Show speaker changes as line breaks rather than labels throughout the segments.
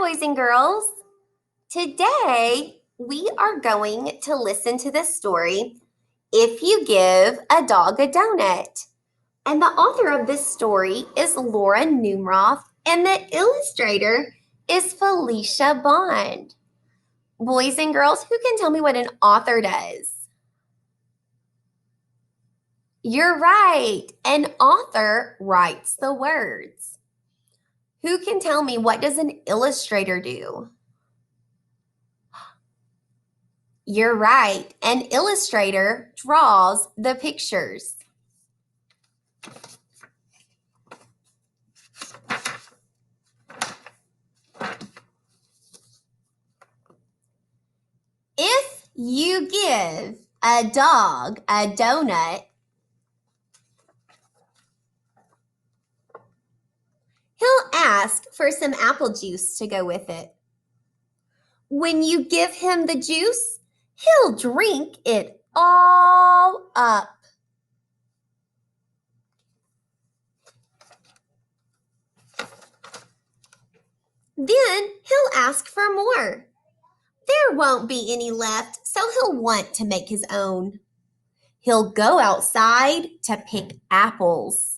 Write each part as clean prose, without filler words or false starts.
boys and girls. Today, we are going to listen to the story, If You Give a Dog a Donut. And the author of this story is Laura Numroth, and the illustrator is Felicia Bond. Boys and girls, who can tell me what an author does? You're right. An author writes the words. Who can tell me what does an illustrator do? You're right. An illustrator draws the pictures. If you give a dog a donut, he'll ask for some apple juice to go with it. When you give him the juice, he'll drink it all up. Then he'll ask for more. There won't be any left, so he'll want to make his own. He'll go outside to pick apples.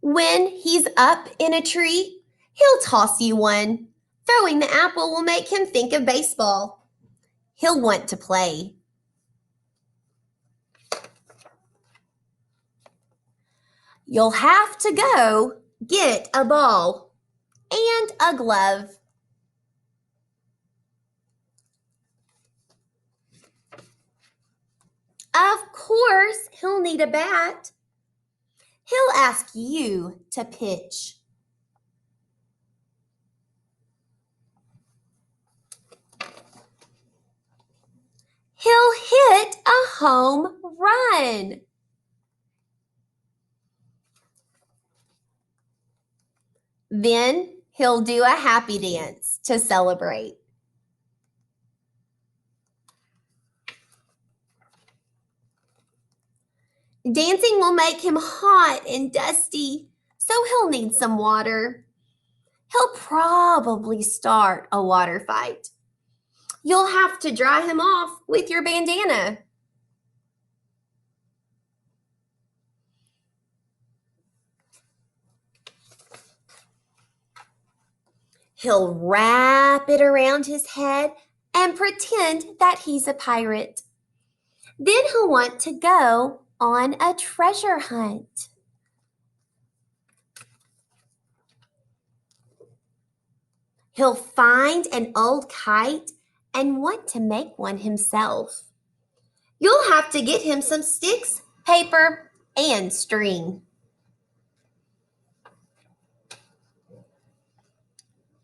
When he's up in a tree, he'll toss you one. Throwing the apple will make him think of baseball. He'll want to play. You'll have to go get a ball and a glove. Of course, he'll need a bat. He'll ask you to pitch. He'll hit a home run. Then he'll do a happy dance to celebrate. Dancing will make him hot and dusty, so he'll need some water. He'll probably start a water fight. You'll have to dry him off with your bandana. He'll wrap it around his head and pretend that he's a pirate. Then he'll want to go on a treasure hunt. He'll find an old kite and want to make one himself. You'll have to get him some sticks, paper, and string.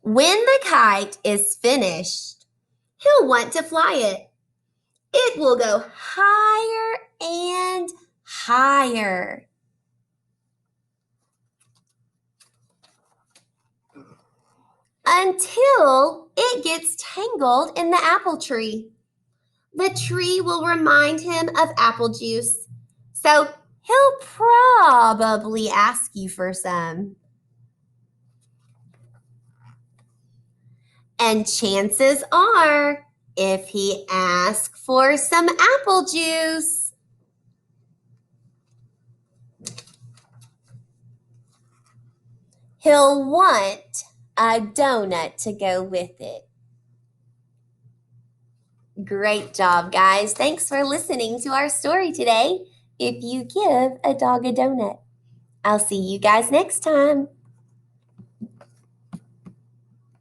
When the kite is finished, he'll want to fly it. It will go higher and higher. Until it gets tangled in the apple tree. The tree will remind him of apple juice, so he'll probably ask you for some. And chances are, if he asks for some apple juice, he'll want a donut to go with it. Great job, guys. Thanks for listening to our story today, If You Give a Dog a Donut. I'll see you guys next time.